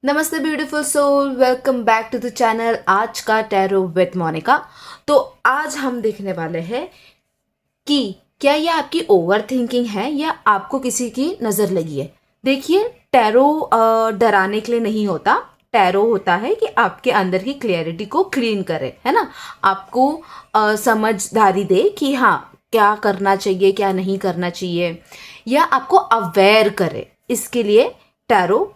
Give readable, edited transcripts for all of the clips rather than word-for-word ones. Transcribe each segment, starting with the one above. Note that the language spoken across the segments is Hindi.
नमस्ते beautiful soul, welcome back to the channel आज का टैरो विद मोनिका। तो आज हम देखने वाले हैं कि क्या ये आपकी ओवर थिंकिंग है या आपको किसी की नज़र लगी है। देखिए, टैरो डराने के लिए नहीं होता। टैरो होता है कि आपके अंदर की क्लियरिटी को क्लीन करे, है ना। आपको समझदारी दे कि हाँ, क्या करना चाहिए क्या नहीं करना चाहिए, या आपको अवेयर करे। इसके लिए टैरो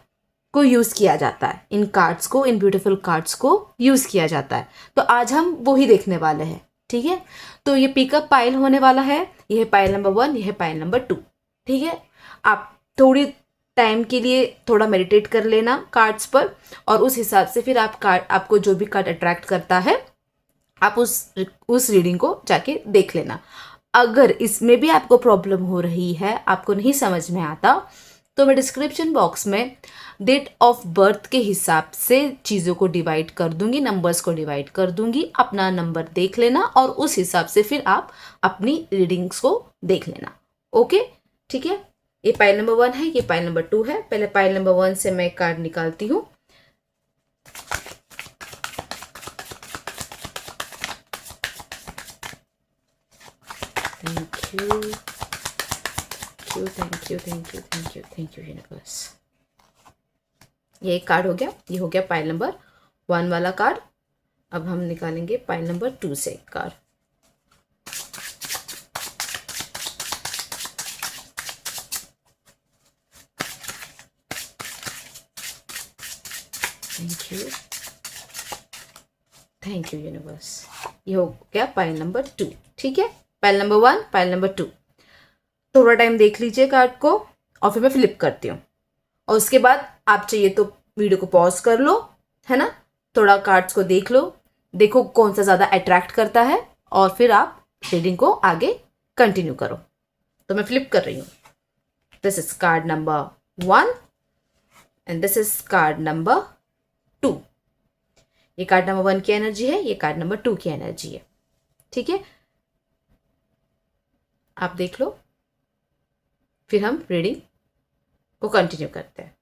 को यूज़ किया जाता है, इन कार्ड्स को, इन ब्यूटीफुल कार्ड्स को यूज़ किया जाता है। तो आज हम वो ही देखने वाले हैं, ठीक है। तो ये पिकअप पाइल होने वाला है, यह है पाइल नंबर 1, यह है पाइल नंबर 2, ठीक है। आप थोड़ी टाइम के लिए थोड़ा मेडिटेट कर लेना कार्ड्स पर, और उस हिसाब से फिर आप कार्ड, आपको जो भी कार्ड अट्रैक्ट करता है आप उस रीडिंग को जाके देख लेना। अगर इसमें भी आपको प्रॉब्लम हो रही है, आपको नहीं समझ में आता, तो मैं डिस्क्रिप्शन बॉक्स में डेट ऑफ बर्थ के हिसाब से चीज़ों को डिवाइड कर दूंगी, नंबर्स को डिवाइड कर दूंगी। अपना नंबर देख लेना और उस हिसाब से फिर आप अपनी रीडिंग्स को देख लेना। ओके, ठीक है। ये पाइल नंबर 1 है, ये पाइल नंबर 2 है। पहले पाइल नंबर 1 से मैं कार्ड निकालती हूँ। Thank you, thank you, thank you, thank you, thank you universe. ये एक कार्ड हो गया, ये हो गया पाइल नंबर 1 वाला कार्ड। अब हम निकालेंगे पाइल नंबर 2 से card. Thank you, thank you universe. ये हो गया पाइल नंबर 2, ठीक है। Pile number 1, pile number 2। थोड़ा टाइम देख लीजिए कार्ड को, और फिर मैं फ्लिप करती हूँ। और उसके बाद आप चाहिए तो वीडियो को पॉज कर लो, है ना। थोड़ा कार्ड्स को देख लो, देखो कौन सा ज़्यादा अट्रैक्ट करता है, और फिर आप रीडिंग को आगे कंटिन्यू करो। तो मैं फ्लिप कर रही हूँ। This is called number 1 and this is called number 2। ये कार्ड नंबर 1 की एनर्जी है, ये कार्ड नंबर 2 की एनर्जी है, ठीक है। आप देख लो, फिर हम रीडिंग को कंटिन्यू करते हैं।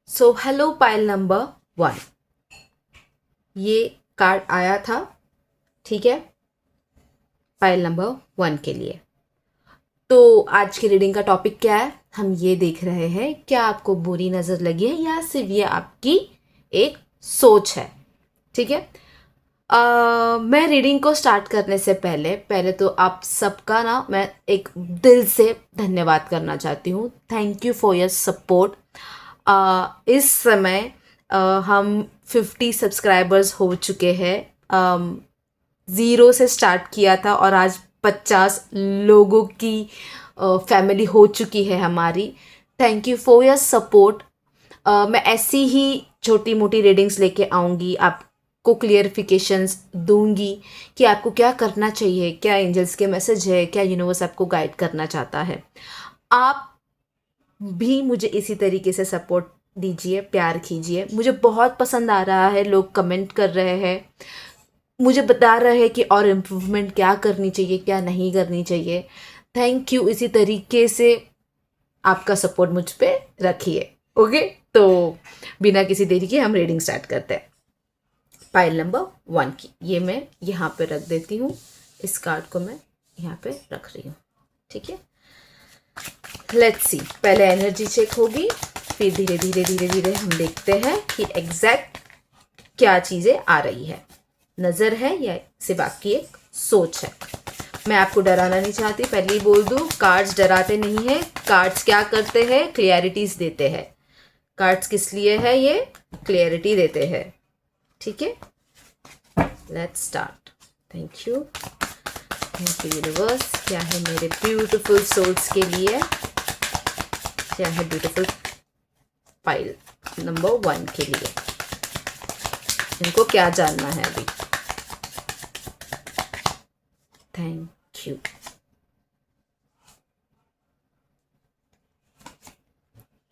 सो हेलो पाइल नंबर 1, ये कार्ड आया था, ठीक है, पाइल नंबर 1 के लिए। तो आज की रीडिंग का टॉपिक क्या है, हम ये देख रहे हैं क्या आपको बुरी नज़र लगी है या सिर्फ ये आपकी एक सोच है, ठीक है। मैं रीडिंग को स्टार्ट करने से पहले पहले तो आप सबका ना मैं एक दिल से धन्यवाद करना चाहती हूँ। Thank you for your support. इस समय हम 50 सब्सक्राइबर्स हो चुके हैं। ज़ीरो से स्टार्ट किया था और आज 50 लोगों की फैमिली हो चुकी है हमारी। Thank you for your support. मैं ऐसी ही छोटी मोटी रीडिंग्स लेके आऊँगी, आपको क्लियरिफिकेशंस दूंगी कि आपको क्या करना चाहिए, क्या एंजल्स के मैसेज है, क्या यूनिवर्स आपको गाइड करना चाहता है। आप भी मुझे इसी तरीके से सपोर्ट दीजिए, प्यार कीजिए। मुझे बहुत पसंद आ रहा है, लोग कमेंट कर रहे हैं, मुझे बता रहे हैं कि और इम्प्रूवमेंट क्या करनी चाहिए क्या नहीं करनी चाहिए। थैंक यू, इसी तरीके से आपका सपोर्ट मुझ पे रखिए। ओके, तो बिना किसी देरी के हम रीडिंग स्टार्ट करते हैं। पाइल नंबर 1 की ये मैं यहाँ पे रख देती हूँ, इस कार्ड को मैं यहाँ पे रख रही हूँ, ठीक है। लेट्स सी, पहले एनर्जी चेक होगी, फिर धीरे धीरे धीरे धीरे हम देखते हैं कि एग्जैक्ट क्या चीज़ें आ रही है। नज़र है या सिर्फ आपकी एक सोच है। मैं आपको डराना नहीं चाहती, पहले ही बोल दूँ, कार्ड्स डराते नहीं हैं। कार्ड्स क्या करते हैं, क्लियरिटीज देते हैं। कार्ड्स किस लिए है, ये क्लियरिटी देते हैं, ठीक है। Let's start. Thank you, thank you universe. क्या है मेरे ब्यूटीफुल सोल्स के लिए, क्या है ब्यूटीफुल पाइल नंबर 1 के लिए, इनको क्या जानना है अभी। Thank you,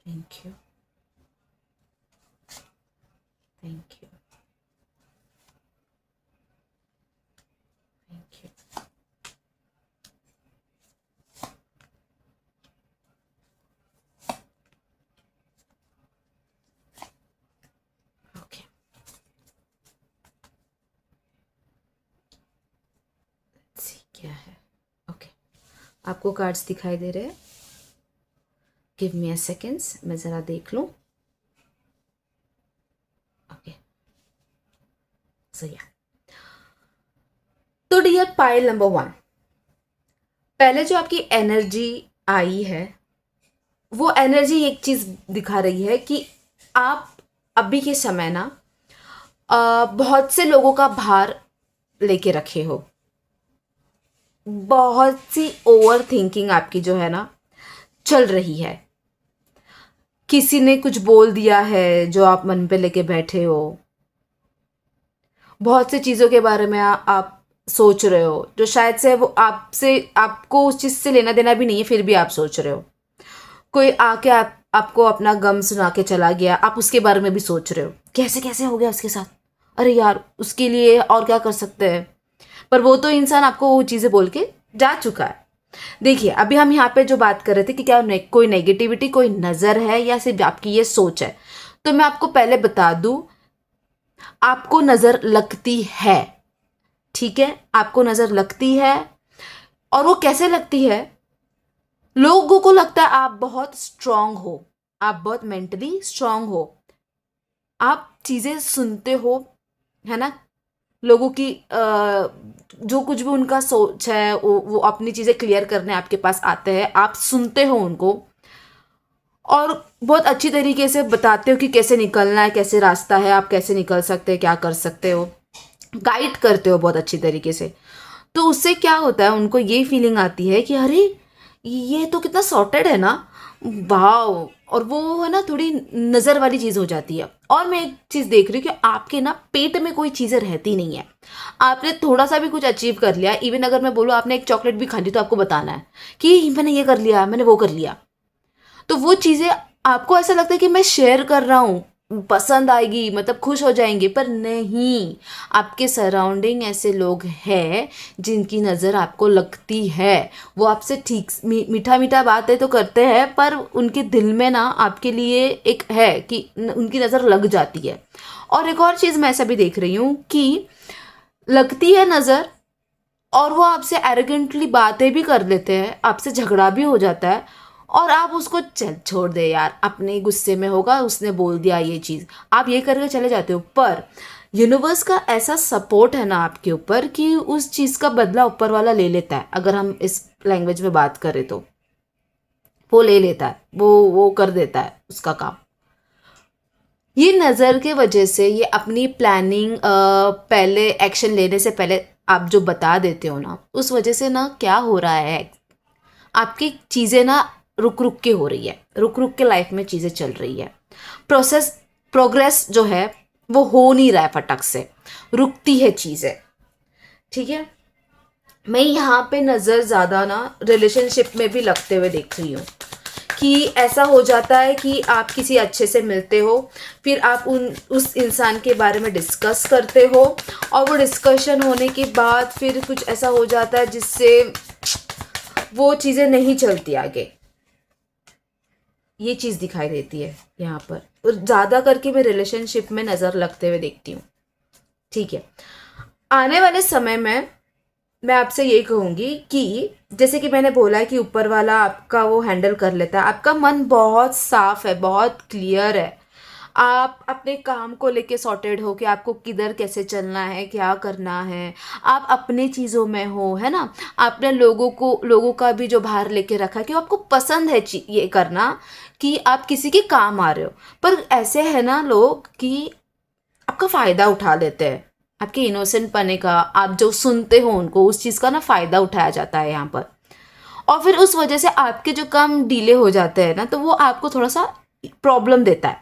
thank you, thank you, thank you. क्या है? ओके, आपको कार्ड्स दिखाई दे रहे हैं? गिव मी अ सेकेंड्स, मैं ज़रा देख लूँ। ओके, सो या तो डियर पाइल नंबर 1, पहले जो आपकी एनर्जी आई है वो एनर्जी एक चीज़ दिखा रही है कि आप अभी के समय ना बहुत से लोगों का भार लेके रखे हो। बहुत सी ओवर थिंकिंग आपकी जो है ना चल रही है। किसी ने कुछ बोल दिया है जो आप मन पे लेके बैठे हो। बहुत सी चीज़ों के बारे में आप सोच रहे हो जो शायद से वो आपको उस चीज़ से लेना देना भी नहीं है, फिर भी आप सोच रहे हो। कोई आके आपको अपना गम सुना के चला गया, आप उसके बारे में भी सोच रहे हो, कैसे कैसे हो गया उसके साथ, अरे यार उसके लिए और क्या कर सकते हैं। पर वो तो इंसान आपको वो चीज़ें बोल के जा चुका है। देखिए, अभी हम यहाँ पे जो बात कर रहे थे कि क्या कोई नेगेटिविटी, कोई नज़र है या सिर्फ आपकी ये सोच है, तो मैं आपको पहले बता दूं, आपको नज़र लगती है। ठीक है, आपको नज़र लगती है। और वो कैसे लगती है? लोगों को लगता है आप बहुत स्ट्रांग हो, आप बहुत मेंटली स्ट्रांग हो, आप चीज़ें सुनते हो, है ना। लोगों की जो कुछ भी उनका सोच है वो अपनी चीज़ें क्लियर करने आपके पास आते हैं, आप सुनते हो उनको और बहुत अच्छी तरीके से बताते हो कि कैसे निकलना है, कैसे रास्ता है, आप कैसे निकल सकते हैं, क्या कर सकते हो, गाइड करते हो बहुत अच्छी तरीके से। तो उससे क्या होता है, उनको ये फीलिंग आती है कि अरे ये तो कितना सॉर्टेड है ना, वाओ। और वो है ना थोड़ी नज़र वाली चीज़ हो जाती है। और मैं एक चीज़ देख रही हूँ कि आपके ना पेट में कोई चीज़ें रहती नहीं है। आपने थोड़ा सा भी कुछ अचीव कर लिया, इवन अगर मैं बोलूँ आपने एक चॉकलेट भी खा ली, तो आपको बताना है कि मैंने ये कर लिया, मैंने वो कर लिया। तो वो चीज़ें आपको ऐसा लगता है कि मैं शेयर कर रहा हूँ, पसंद आएगी, मतलब खुश हो जाएंगे, पर नहीं। आपके सराउंडिंग ऐसे लोग हैं जिनकी नज़र आपको लगती है। वो आपसे ठीक मीठा मीठा बातें तो करते हैं, पर उनके दिल में ना आपके लिए एक है कि उनकी नज़र लग जाती है। और एक और चीज़ मैं ऐसा भी देख रही हूँ कि लगती है नज़र, और वो आपसे एरोगेंटली बातें भी कर लेते हैं, आपसे झगड़ा भी हो जाता है, और आप उसको चल छोड़ दे यार, अपने गुस्से में होगा, उसने बोल दिया ये चीज़, आप ये करके चले जाते हो। पर यूनिवर्स का ऐसा सपोर्ट है ना आपके ऊपर कि उस चीज़ का बदला ऊपर वाला ले लेता है। अगर हम इस लैंग्वेज में बात करें तो वो ले लेता है, वो कर देता है उसका काम। ये नज़र के वजह से, ये अपनी प्लानिंग पहले एक्शन लेने से पहले आप जो बता देते हो ना, उस वजह से ना क्या हो रहा है, आपकी चीज़ें ना रुक रुक के हो रही है, रुक रुक के लाइफ में चीज़ें चल रही है। प्रोग्रेस जो है वो हो नहीं रहा है, फटक से रुकती है चीज़ें। ठीक है, मैं यहाँ पे नज़र ज़्यादा ना रिलेशनशिप में भी लगते हुए देख रही हूँ कि ऐसा हो जाता है कि आप किसी अच्छे से मिलते हो, फिर आप उस इंसान के बारे में डिस्कस करते हो, और वो डिस्कशन होने के बाद फिर कुछ ऐसा हो जाता है जिससे वो चीज़ें नहीं चलती आगे। ये चीज़ दिखाई देती है यहाँ पर, और ज़्यादा करके मैं रिलेशनशिप में नज़र लगते हुए देखती हूँ। ठीक है, आने वाले समय में मैं आपसे ये कहूँगी कि जैसे कि मैंने बोला है कि ऊपर वाला आपका वो हैंडल कर लेता है, आपका मन बहुत साफ है, बहुत क्लियर है, आप अपने काम को लेके सॉर्टेड हो कि आपको किधर कैसे चलना है, क्या करना है, आप अपने चीज़ों में हो, है ना। आपने लोगों का भी जो भार लेके रखा है कि आपको पसंद है ये करना, कि आप किसी के काम आ रहे हो। पर ऐसे है ना लोग कि आपका फ़ायदा उठा लेते हैं, आपके इनोसेंट पने का, आप जो सुनते हो उनको, उस चीज़ का ना फ़ायदा उठाया जाता है यहाँ पर। और फिर उस वजह से आपके जो काम डिले हो जाते हैं ना, तो वो आपको थोड़ा सा प्रॉब्लम देता है।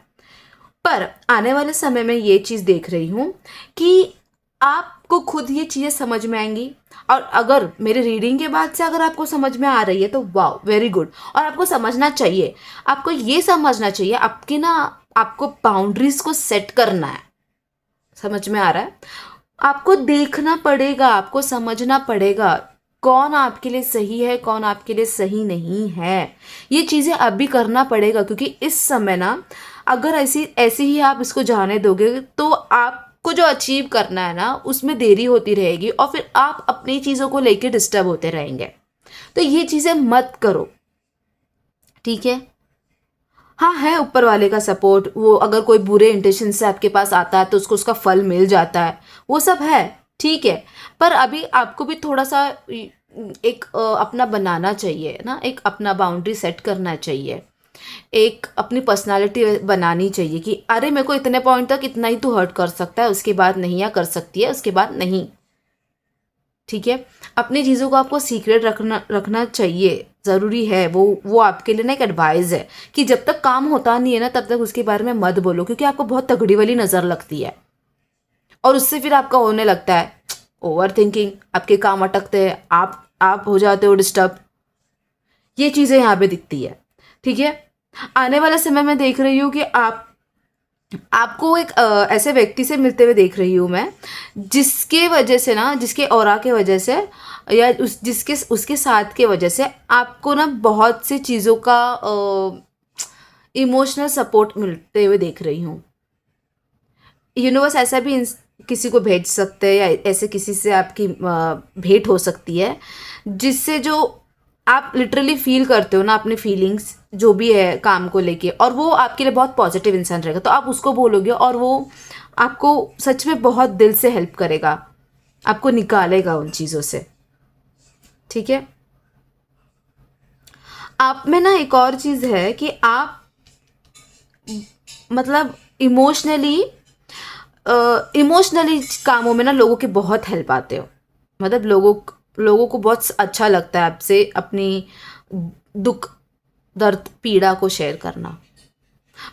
पर आने वाले समय में ये चीज़ देख रही हूँ कि आपको खुद ये चीज़ें समझ में आएंगी। और अगर मेरे रीडिंग के बाद से अगर आपको समझ में आ रही है तो वाओ, वेरी गुड। और आपको समझना चाहिए, आपको ये समझना चाहिए, आपकी ना आपको बाउंड्रीज को सेट करना है। समझ में आ रहा है? आपको देखना पड़ेगा, आपको समझना पड़ेगा कौन आपके लिए सही है, कौन आपके लिए सही नहीं है। ये चीज़ें अभी करना पड़ेगा, क्योंकि इस समय ना अगर ऐसी ऐसे ही आप इसको जाने दोगे तो आप आपको जो अचीव करना है ना उसमें देरी होती रहेगी और फिर आप अपनी चीज़ों को लेके डिस्टर्ब होते रहेंगे। तो ये चीज़ें मत करो, ठीक है। हाँ, है ऊपर वाले का सपोर्ट, वो अगर कोई बुरे इंटेंशन से आपके पास आता है तो उसको उसका फल मिल जाता है, वो सब है, ठीक है। पर अभी आपको भी थोड़ा सा एक अपना बनाना चाहिए ना, एक अपना बाउंड्री सेट करना चाहिए, एक अपनी पर्सनालिटी बनानी चाहिए कि अरे मेरे को इतने पॉइंट तक इतना ही तो हर्ट कर सकता है, उसके बाद नहीं, या कर सकती है उसके बाद नहीं, ठीक है। अपनी चीज़ों को आपको सीक्रेट रखना चाहिए, ज़रूरी है। वो आपके लिए ना एक एडवाइस है कि जब तक काम होता नहीं है ना तब तक उसके बारे में मत बोलो, क्योंकि आपको बहुत तगड़ी वाली नज़र लगती है और उससे फिर आपका होने लगता है ओवर थिंकिंग, आपके काम अटकते हैं, आप हो जाते हो डिस्टर्ब। ये चीज़ें यहाँ पे दिखती है, ठीक है। आने वाले समय में देख रही हूँ कि आपको एक ऐसे व्यक्ति से मिलते हुए देख रही हूँ मैं, जिसके वजह से ना, जिसके ऑरा के वजह से, या उसके साथ के वजह से आपको ना बहुत सी चीज़ों का इमोशनल सपोर्ट मिलते हुए देख रही हूँ। यूनिवर्स ऐसा भी किसी को भेज सकते हैं, या ऐसे किसी से आपकी भेंट हो सकती है जिससे जो आप लिटरली फील करते हो ना अपनी फीलिंग्स जो भी है काम को लेके, और वो आपके लिए बहुत पॉजिटिव इंसान रहेगा, तो आप उसको बोलोगे और वो आपको सच में बहुत दिल से हेल्प करेगा, आपको निकालेगा उन चीज़ों से, ठीक है। आप में ना एक और चीज़ है कि आप मतलब इमोशनली कामों में ना लोगों की बहुत हेल्प आते हो, मतलब लोगों को बहुत अच्छा लगता है आपसे अपनी दुख दर्द पीड़ा को शेयर करना।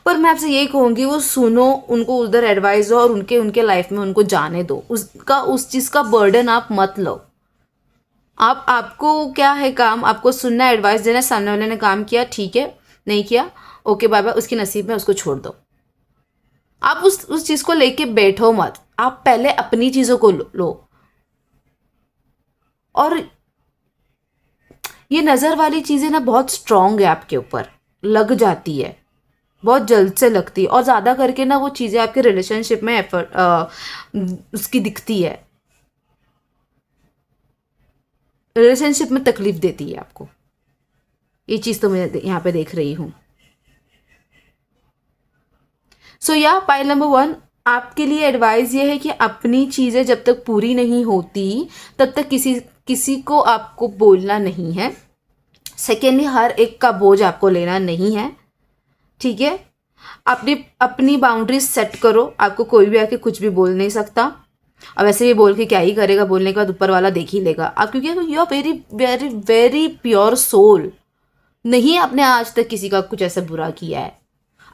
पर मैं आपसे यही कहूँगी वो सुनो, उनको उधर एडवाइस दो और उनके लाइफ में उनको जाने दो, उस चीज़ का बर्डन आप मत लो। आपको क्या है काम, आपको सुनना, एडवाइस देना, सामने वाले ने काम किया ठीक है, नहीं किया ओके बाय बाय, उसकी नसीब में, उसको छोड़ दो। आप उस चीज़ को लेके बैठो मत, आप पहले अपनी चीज़ों को लो। और ये नज़र वाली चीज़ें ना बहुत स्ट्रांग है, आपके ऊपर लग जाती है, बहुत जल्द से लगती है, और ज़्यादा करके ना वो चीज़ें आपके रिलेशनशिप में उसकी दिखती है, रिलेशनशिप में तकलीफ देती है आपको। ये चीज़ तो मैं यहाँ पे देख रही हूँ। सो या पाइल नंबर 1, आपके लिए एडवाइस ये है कि अपनी चीज़ें जब तक पूरी नहीं होती तब तक किसी को आपको बोलना नहीं है। सेकेंडली, हर एक का बोझ आपको लेना नहीं है, ठीक है। अपनी बाउंड्रीज सेट करो, आपको कोई भी आके कुछ भी बोल नहीं सकता, और वैसे भी बोल के क्या ही करेगा, बोलने के बाद ऊपर वाला देख ही लेगा आप, क्योंकि you are very very very pure soul. नहीं, आपने आज तक किसी का कुछ ऐसा बुरा किया है।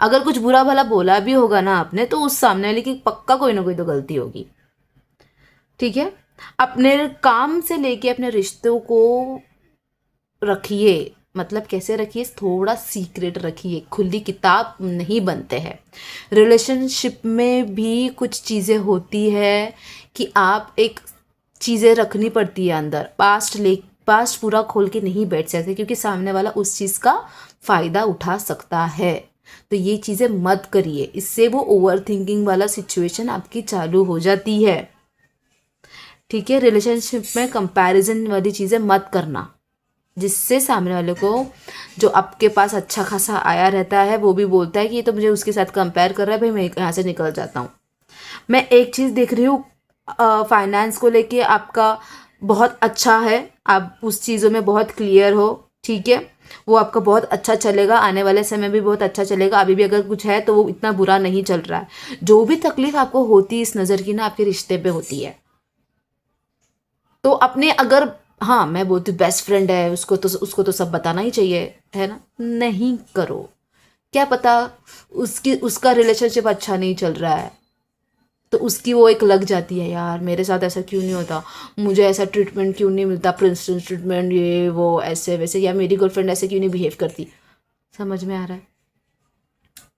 अगर कुछ बुरा भला बोला भी होगा ना आपने, तो उस सामने वाले की पक्का कोई ना कोई तो गलती होगी, ठीक है। अपने काम से लेके अपने रिश्तों को रखिए, मतलब कैसे रखिए, थोड़ा सीक्रेट रखिए, खुली किताब नहीं बनते हैं। रिलेशनशिप में भी कुछ चीज़ें होती है कि आप एक चीज़ें रखनी पड़ती है अंदर, पास्ट पूरा खोल के नहीं बैठ सकते, क्योंकि सामने वाला उस चीज़ का फ़ायदा उठा सकता है। तो ये चीज़ें मत करिए, इससे वो ओवर थिंकिंग वाला सिचुएशन आपकी चालू हो जाती है, ठीक है। रिलेशनशिप में कंपैरिजन वाली चीज़ें मत करना, जिससे सामने वाले को जो आपके पास अच्छा खासा आया रहता है वो भी बोलता है कि ये तो मुझे उसके साथ कंपेयर कर रहा है, भाई मैं यहाँ से निकल जाता हूँ। मैं एक चीज़ देख रही हूँ, फाइनेंस को लेके आपका बहुत अच्छा है, आप उस चीज़ों में बहुत क्लियर हो, ठीक है। वो आपका बहुत अच्छा चलेगा, आने वाले समय भी बहुत अच्छा चलेगा, अभी भी अगर कुछ है तो वो इतना बुरा नहीं चल रहा है। जो भी तकलीफ आपको होती है इस नज़र की ना, आपके रिश्ते पे होती है। तो अपने अगर, हाँ मैं बोलती हूँ बेस्ट फ्रेंड है, उसको तो सब बताना ही चाहिए, है ना, नहीं करो। क्या पता उसका रिलेशनशिप अच्छा नहीं चल रहा है, तो उसकी वो एक लग जाती है, यार मेरे साथ ऐसा क्यों नहीं होता, मुझे ऐसा ट्रीटमेंट क्यों नहीं मिलता, प्रिंसेस ट्रीटमेंट, ये वो ऐसे वैसे, या मेरी गर्लफ्रेंड ऐसे क्यों नहीं बिहेव करती। समझ में आ रहा है।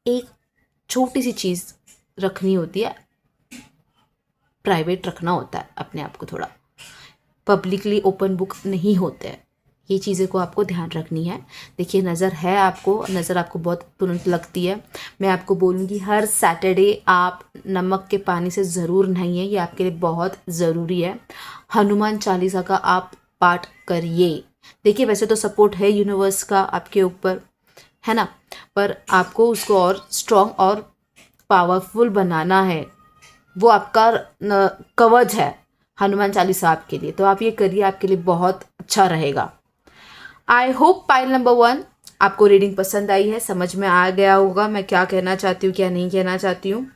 एक छोटी सी चीज़ रखनी होती है, प्राइवेट रखना होता है अपने आप को, थोड़ा पब्लिकली ओपन बुक नहीं होते हैं, ये चीज़ें को आपको ध्यान रखनी है। देखिए नज़र है आपको, नज़र आपको बहुत तुरंत लगती है। मैं आपको बोलूँगी हर सैटरडे आप नमक के पानी से ज़रूर नहाइए, ये आपके लिए बहुत ज़रूरी है। हनुमान चालीसा का आप पाठ करिए। देखिए वैसे तो सपोर्ट है यूनिवर्स का आपके ऊपर, है ना, पर आपको उसको और स्ट्रॉन्ग और पावरफुल बनाना है। वो आपका कवच है हनुमान चालीसा आपके लिए, तो आप ये करिए, आपके लिए बहुत अच्छा रहेगा। आई होप पाइल नंबर 1 आपको रीडिंग पसंद आई है, समझ में आ गया होगा मैं क्या कहना चाहती हूँ, क्या नहीं कहना चाहती हूँ।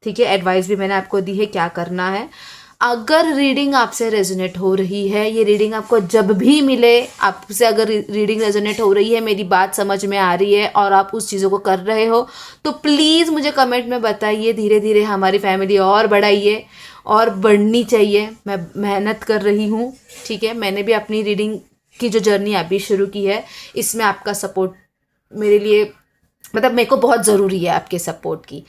ठीक है, एडवाइस भी मैंने आपको दी है क्या करना है। अगर रीडिंग आपसे रेजोनेट हो रही है, ये रीडिंग आपको जब भी मिले, आपसे अगर रीडिंग रेजोनेट हो रही है, मेरी बात समझ में आ रही है और आप उस चीज़ों को कर रहे हो, तो प्लीज़ मुझे कमेंट में बताइए। धीरे धीरे हमारी फैमिली और बढ़ाइए, और बढ़नी चाहिए। मैं मेहनत कर रही हूँ, ठीक है। मैंने भी अपनी रीडिंग की जो जर्नी अभी शुरू की है, इसमें आपका सपोर्ट मेरे लिए, मतलब मेरे को बहुत ज़रूरी है आपके सपोर्ट की।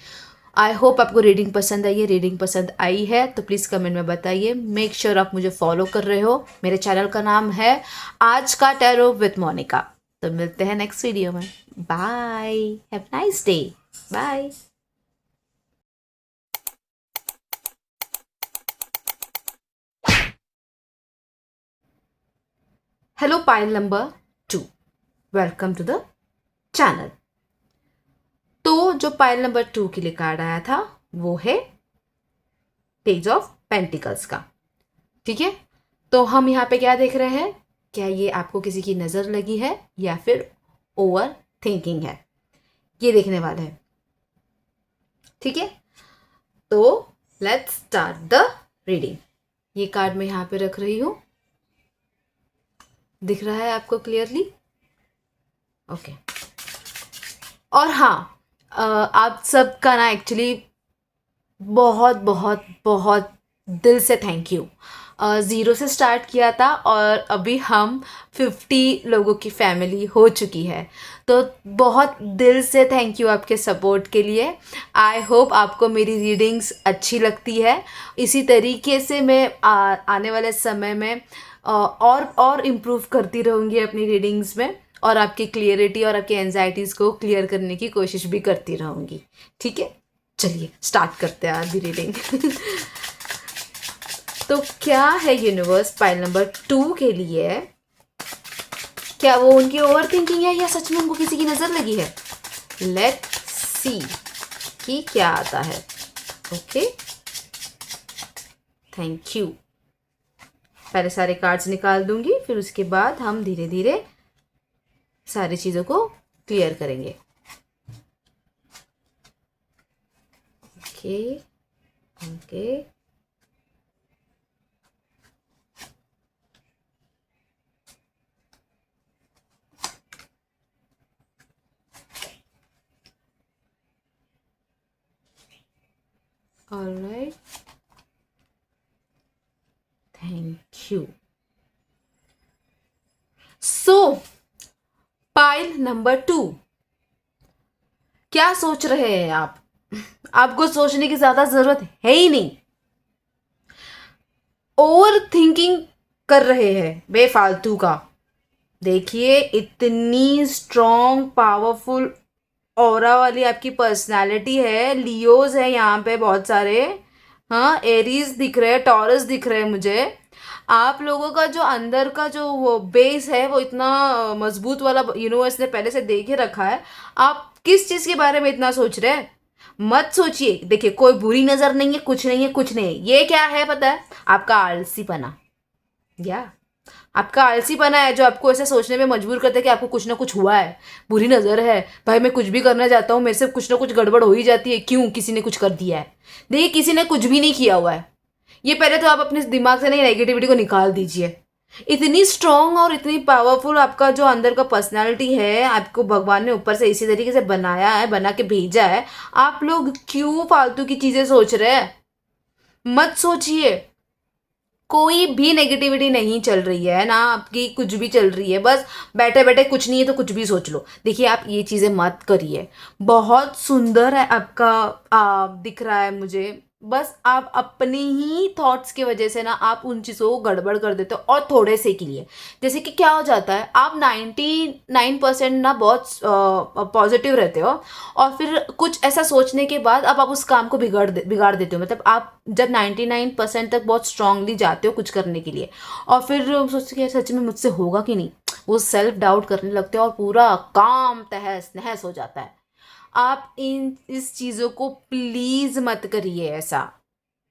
आई होप आपको रीडिंग पसंद आई है। रीडिंग पसंद आई है तो प्लीज़ कमेंट में बताइए। मेक श्योर आप मुझे फॉलो कर रहे हो। मेरे चैनल का नाम है आज का टैरो विद मोनिका। तो मिलते हैं नेक्स्ट वीडियो में। Bye, have nice day, bye. Hello pile number 2, welcome to the channel. तो जो पाइल नंबर 2 के लिए कार्ड आया था वो है पेज ऑफ पेंटिकल्स का, ठीक है। तो हम यहाँ पे क्या देख रहे हैं, क्या ये आपको किसी की नज़र लगी है या फिर ओवर थिंकिंग है, ये देखने वाले हैं, ठीक है। तो लेट्स स्टार्ट द रीडिंग। ये कार्ड मैं यहाँ पे रख रही हूँ, दिख रहा है आपको क्लियरली? ओके। और हाँ, आप सबका ना एक्चुअली बहुत बहुत बहुत दिल से थैंक यू। 0 से स्टार्ट किया था और अभी हम 50 लोगों की फैमिली हो चुकी है। तो बहुत दिल से थैंक यू आपके सपोर्ट के लिए। आई होप आपको मेरी रीडिंग्स अच्छी लगती है। इसी तरीके से मैं आने वाले समय में और इम्प्रूव करती रहूँगी अपनी रीडिंग्स में, और आपकी क्लियरिटी और आपकी एंजाइटीज़ को क्लियर करने की कोशिश भी करती रहूँगी, ठीक है। चलिए स्टार्ट करते हैं अभी रीडिंग। तो क्या है यूनिवर्स पाइल नंबर 2 के लिए? क्या वो उनकी ओवर थिंकिंग है या सच में उनको किसी की नज़र लगी है? लेट सी कि क्या आता है। Okay, thank you. पहले सारे कार्ड्स निकाल दूंगी, फिर उसके बाद हम धीरे धीरे सारी चीज़ों को क्लियर करेंगे। Okay okay, alright, thank you. So pile number 2, क्या सोच रहे हैं आप? आपको सोचने की ज्यादा जरूरत है ही नहीं। ओवर थिंकिंग कर रहे हैं बेफालतू का। देखिए इतनी स्ट्रॉन्ग पावरफुल ऑरा वाली आपकी पर्सनालिटी है। लियोज है यहाँ पे बहुत सारे, हाँ, एरीज दिख रहे हैं, टॉरस दिख रहे हैं मुझे। आप लोगों का जो अंदर का जो वो बेस है वो इतना मजबूत वाला यूनिवर्स ने पहले से दे के रखा है। आप किस चीज़ के बारे में इतना सोच रहे हैं? मत सोचिए। देखिए कोई बुरी नज़र नहीं है, कुछ नहीं है, कुछ नहीं है। ये क्या है पता है? आपका आलसीपना, या आपका आलसीपना है जो आपको ऐसा सोचने में मजबूर करता है कि आपको कुछ ना कुछ हुआ है, बुरी नज़र है। भाई मैं कुछ भी करना चाहता हूँ, मेरे से कुछ ना कुछ गड़बड़ हो ही जाती है। क्यों? किसी ने कुछ कर दिया है। देखिए किसी ने कुछ भी नहीं किया हुआ है। ये पहले तो आप अपने दिमाग से नहीं नेगेटिविटी को निकाल दीजिए। इतनी स्ट्रांग और इतनी पावरफुल आपका जो अंदर का पर्सनालिटी है, आपको भगवान ने ऊपर से इसी तरीके से बनाया है, बना के भेजा है। आप लोग क्यों फालतू की चीज़ें सोच रहे हैं? मत सोचिए। कोई भी नेगेटिविटी नहीं चल रही है ना, आपकी कुछ भी चल रही है। बस बैठे बैठे कुछ नहीं है तो कुछ भी सोच लो। देखिए आप ये चीज़ें मत करिए। बहुत सुंदर है आपका दिख रहा है मुझे बस आप अपनी ही थॉट्स की वजह से ना आप उन चीज़ों को गड़बड़ कर देते हो, और थोड़े से के लिए। जैसे कि क्या हो जाता है, आप 99% ना बहुत पॉजिटिव रहते हो, और फिर कुछ ऐसा सोचने के बाद अब आप उस काम को बिगाड़ देते हो। मतलब आप जब 99% तक बहुत स्ट्रांगली जाते हो कुछ करने के लिए, और फिर सोचते कि यार सच में मुझसे होगा कि नहीं, वो सेल्फ डाउट करने लगते हो और पूरा काम तहस नहस हो जाता है। आप इन इस चीज़ों को प्लीज़ मत करिए, ऐसा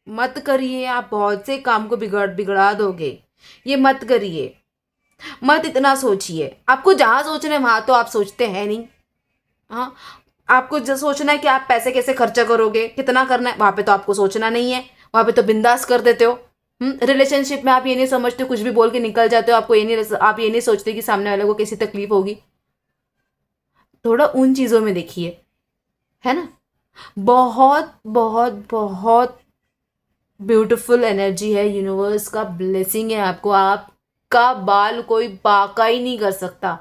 मत करिए। आप बहुत से काम को बिगड़ा दोगे, ये मत करिए। मत इतना सोचिए, आपको जहाँ सोचना है वहाँ तो आप सोचते हैं नहीं। हाँ, आपको जो सोचना है कि आप पैसे कैसे खर्चा करोगे, कितना करना है, वहाँ पे तो आपको सोचना नहीं है, वहाँ पे तो बिंदास कर देते हो। रिलेशनशिप में आप ये नहीं समझते, कुछ भी बोल के निकल जाते हो। आप ये नहीं सोचते कि सामने वाले को कैसी तकलीफ होगी। थोड़ा उन चीज़ों में देखिए, है ना। बहुत बहुत बहुत ब्यूटीफुल एनर्जी है, यूनिवर्स का ब्लेसिंग है आपको। आपका बाल कोई बाका ही नहीं कर सकता।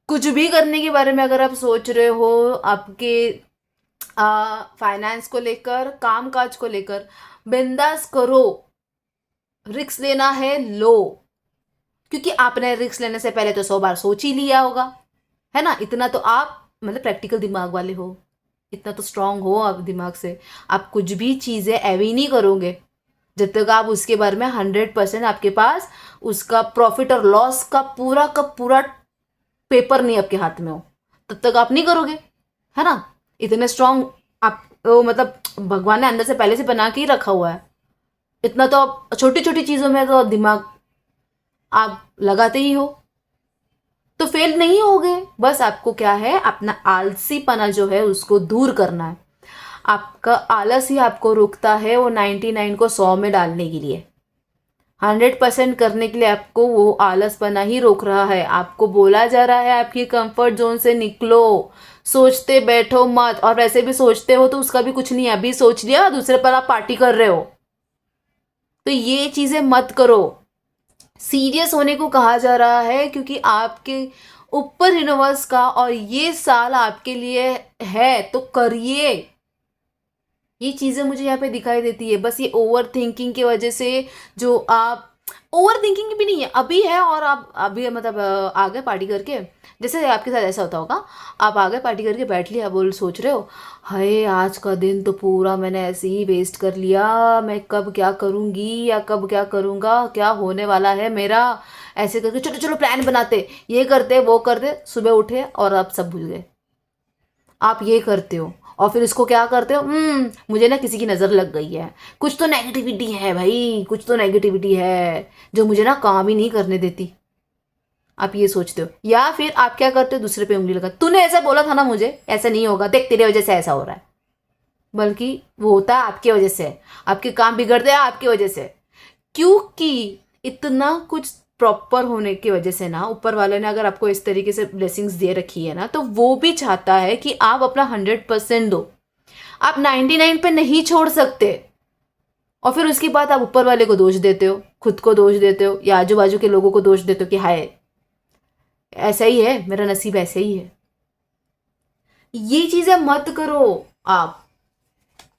कुछ भी करने के बारे में अगर आप सोच रहे हो, आपके फाइनेंस को लेकर, काम काज को लेकर, बिंदास करो। रिस्क लेना है, लो। क्योंकि आपने रिस्क लेने से पहले तो 100 बार सोच ही लिया होगा, है ना। इतना तो आप मतलब प्रैक्टिकल दिमाग वाले हो, इतना तो स्ट्रांग हो आप दिमाग से। आप कुछ भी चीज़ें एवी नहीं करोगे जब तक आप उसके बारे में 100% आपके पास उसका प्रॉफिट और लॉस का पूरा पेपर नहीं आपके हाथ में हो, तब तक आप नहीं करोगे, है ना। इतने स्ट्रांग आप मतलब भगवान ने अंदर से पहले से बना के ही रखा हुआ है। इतना तो आप छोटी छोटी चीज़ों में तो दिमाग आप लगाते ही हो, तो फेल नहीं होगे। बस आपको क्या है, अपना आलसीपना जो है उसको दूर करना है। आपका आलस ही आपको रोकता है वो 99 को 100 में डालने के लिए। 100% करने के लिए आपको वो आलसपना ही रोक रहा है। आपको बोला जा रहा है आपकी कंफर्ट जोन से निकलो, सोचते बैठो मत। और वैसे भी सोचते हो तो उसका भी कुछ नहीं है, अभी सोच लिया दूसरे पर आप पार्टी कर रहे हो, तो ये चीजें मत करो। सीरियस होने को कहा जा रहा है क्योंकि आपके ऊपर यूनिवर्स का और ये साल आपके लिए है, तो करिए। ये चीज़ें मुझे यहाँ पे दिखाई देती है। बस ये ओवर थिंकिंग की वजह से, जो आप ओवर थिंकिंग भी नहीं है, अभी है और आप अभी मतलब आ गए पार्टी करके। जैसे आपके साथ ऐसा होता होगा, आप आ गए पार्टी करके बैठ लिया, बोल सोच रहे हो हाय आज का दिन तो पूरा मैंने ऐसे ही वेस्ट कर लिया, मैं कब क्या करूँगी या कब क्या करूँगा, क्या होने वाला है मेरा। ऐसे करके चलो चलो प्लान बनाते, ये करते वो करते, सुबह उठे और आप सब भूल गए। आप ये करते हो और फिर इसको क्या करते हो, मुझे ना किसी की नज़र लग गई है, कुछ तो नेगेटिविटी है भाई, कुछ तो नेगेटिविटी है जो मुझे ना काम ही नहीं करने देती। आप ये सोचते हो, या फिर आप क्या करते हो, दूसरे पे उंगली लगा, तूने ऐसा बोला था ना, मुझे ऐसा नहीं होगा, देख तेरे वजह से ऐसा हो रहा है। बल्कि वो होता है आपकी वजह से, आपके काम बिगड़ते हैं आपकी वजह से। क्योंकि इतना कुछ प्रॉपर होने की वजह से ना, ऊपर वाले ने अगर आपको इस तरीके से ब्लेसिंग्स दे रखी है ना, तो वो भी चाहता है कि आप अपना 100% दो। आप 99 पे नहीं छोड़ सकते। और फिर उसके बाद आप ऊपर वाले को दोष देते हो, खुद को दोष देते हो, या आजू बाजू के लोगों को दोष देते हो कि हाय ऐसा ही है, मेरा नसीब ऐसे ही है। ये चीजें मत करो आप।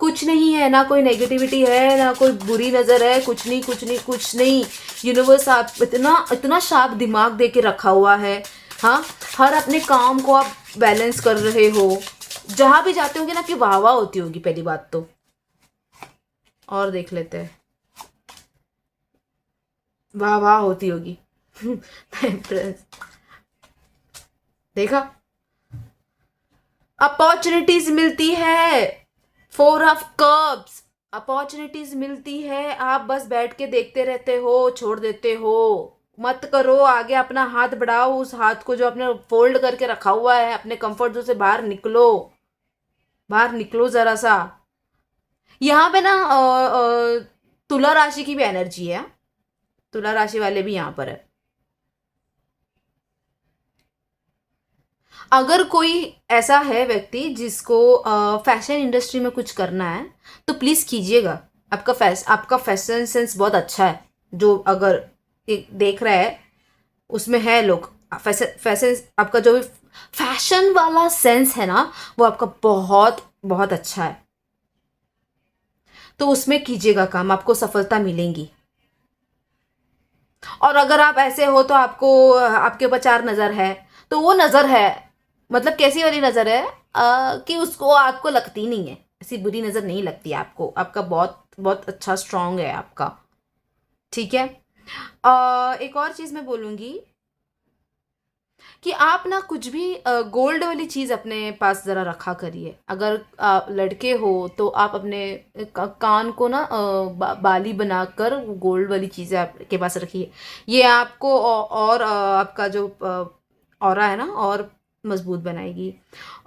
कुछ नहीं है, ना कोई नेगेटिविटी है, ना कोई बुरी नज़र है, कुछ नहीं कुछ नहीं कुछ नहीं। यूनिवर्स आप इतना इतना शार्प दिमाग दे के रखा हुआ है। हाँ, हर अपने काम को आप बैलेंस कर रहे हो। जहाँ भी जाते होंगे ना, आपकी वाह वाह होती होगी पहली बात तो। और देख लेते हैं, वाह वाह होती होगी। देखा, अपॉर्चुनिटीज मिलती है, 4 ऑफ कप्स। अपॉर्चुनिटीज मिलती है, आप बस बैठ के देखते रहते हो, छोड़ देते हो। मत करो, आगे अपना हाथ बढ़ाओ, उस हाथ को जो आपने फोल्ड करके रखा हुआ है, अपने कंफर्ट जोन से बाहर निकलो, बाहर निकलो जरा सा। यहाँ पे ना तुला राशि की भी एनर्जी है। तुला राशि वाले भी यहाँ पर है। अगर कोई ऐसा है व्यक्ति जिसको फैशन इंडस्ट्री में कुछ करना है, तो प्लीज़ कीजिएगा। आपका फैशन सेंस बहुत अच्छा है। जो अगर देख रहा है उसमें है लोग, फैशन फैशन आपका जो भी फैशन वाला सेंस है ना, वो आपका बहुत बहुत अच्छा है। तो उसमें कीजिएगा काम, आपको सफलता मिलेगी। और अगर आप ऐसे हो तो आपको आपके ऊपर 4 नज़र है, तो वो नज़र है मतलब कैसी वाली नज़र है कि उसको आपको लगती नहीं है, ऐसी बुरी नज़र नहीं लगती आपको, आपका बहुत बहुत अच्छा स्ट्रांग है आपका। ठीक है। एक और चीज़ मैं बोलूँगी कि आप ना कुछ भी गोल्ड वाली चीज़ अपने पास ज़रा रखा करिए। अगर लड़के हो तो आप अपने कान को ना बाली बनाकर गोल्ड वाली चीज़ें आपके पास रखिए। ये आपको और आपका जो ऑरा है ना और मजबूत बनाएगी।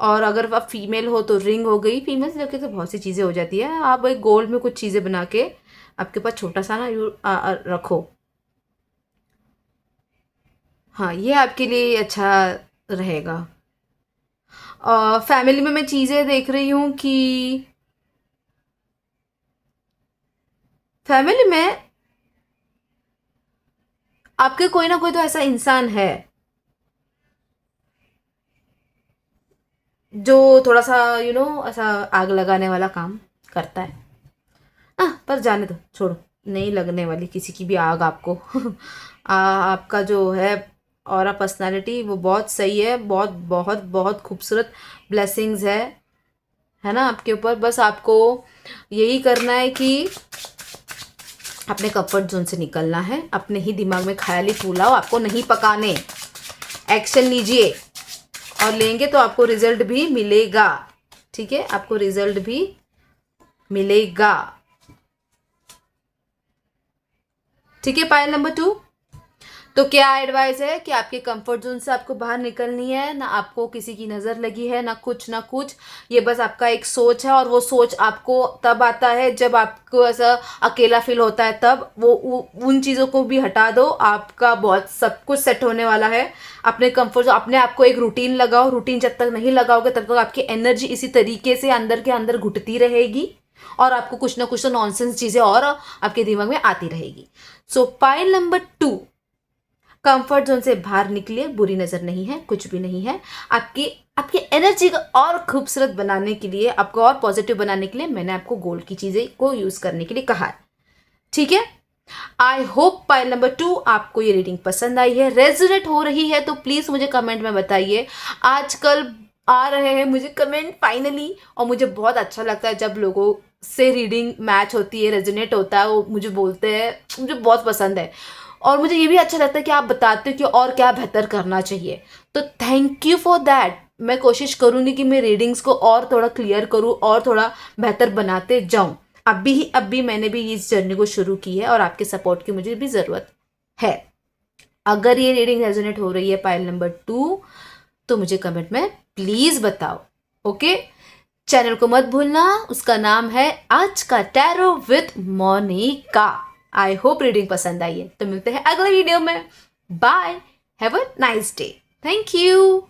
और अगर आप फीमेल हो तो रिंग हो गई, फीमेल लड़के तो बहुत सी चीज़ें हो जाती है। आप एक गोल्ड में कुछ चीज़ें बना के आपके पास छोटा सा ना रखो। हाँ, ये आपके लिए अच्छा रहेगा। फैमिली में मैं चीज़ें देख रही हूँ कि फैमिली में आपके कोई ना कोई तो ऐसा इंसान है जो थोड़ा सा ऐसा आग लगाने वाला काम करता है। पर जाने दो, छोड़ो, नहीं लगने वाली किसी की भी आग आपको। आपका जो है और पर्सनालिटी वो बहुत सही है, बहुत बहुत बहुत खूबसूरत ब्लेसिंग्स है ना आपके ऊपर। बस आपको यही करना है कि अपने कंफर्ट जोन से निकलना है, अपने ही दिमाग में ख्याली पुलाव आपको नहीं पकाने। एक्शन लीजिए और लेंगे तो आपको रिजल्ट भी मिलेगा। ठीक है, आपको रिजल्ट भी मिलेगा। ठीक है, पायल नंबर 2। तो क्या एडवाइस है कि आपके कंफर्ट जोन से आपको बाहर निकलनी है ना, आपको किसी की नज़र लगी है ना कुछ ना कुछ, ये बस आपका एक सोच है। और वो सोच आपको तब आता है जब आपको ऐसा अकेला फील होता है, तब उन चीज़ों को भी हटा दो, आपका बहुत सब कुछ सेट होने वाला है। अपने कंफर्ट अपने आप को एक रूटीन लगाओ। रूटीन जब तक नहीं लगाओगे तब तक आपकी एनर्जी इसी तरीके से अंदर के अंदर घुटती रहेगी और आपको कुछ ना कुछ तो नॉनसेंस चीज़ें और आपके दिमाग में आती रहेगी। सो पाइल नंबर 2, कंफर्ट जोन से बाहर निकलिए। बुरी नज़र नहीं है, कुछ भी नहीं है। आपकी आपकी एनर्जी को और खूबसूरत बनाने के लिए, आपको और पॉजिटिव बनाने के लिए मैंने आपको गोल्ड की चीज़ें को यूज़ करने के लिए कहा है। ठीक है, आई होप पाइल नंबर 2 आपको ये रीडिंग पसंद आई है, रेजोनेट हो रही है तो प्लीज़ मुझे कमेंट में बताइए। आजकल आ रहे हैं मुझे कमेंट फाइनली, और मुझे बहुत अच्छा लगता है जब लोगों से रीडिंग मैच होती है, रेजोनेट होता है, वो मुझे बोलते हैं, मुझे बहुत पसंद है। और मुझे ये भी अच्छा लगता है कि आप बताते हो कि और क्या बेहतर करना चाहिए। तो थैंक यू फॉर दैट। मैं कोशिश करूँगी कि मैं रीडिंग्स को और थोड़ा क्लियर करूँ और थोड़ा बेहतर बनाते जाऊँ। अब भी मैंने भी इस जर्नी को शुरू की है और आपके सपोर्ट की मुझे भी ज़रूरत है। अगर ये रीडिंग रेजोनेट हो रही है पाइल नंबर 2 तो मुझे कमेंट में प्लीज़ बताओ। ओके, चैनल को मत भूलना, उसका नाम है आज का tarot with Monika. I hope reading पसंद आई है, तो मिलते हैं अगले वीडियो में। Bye, have a nice day, thank you.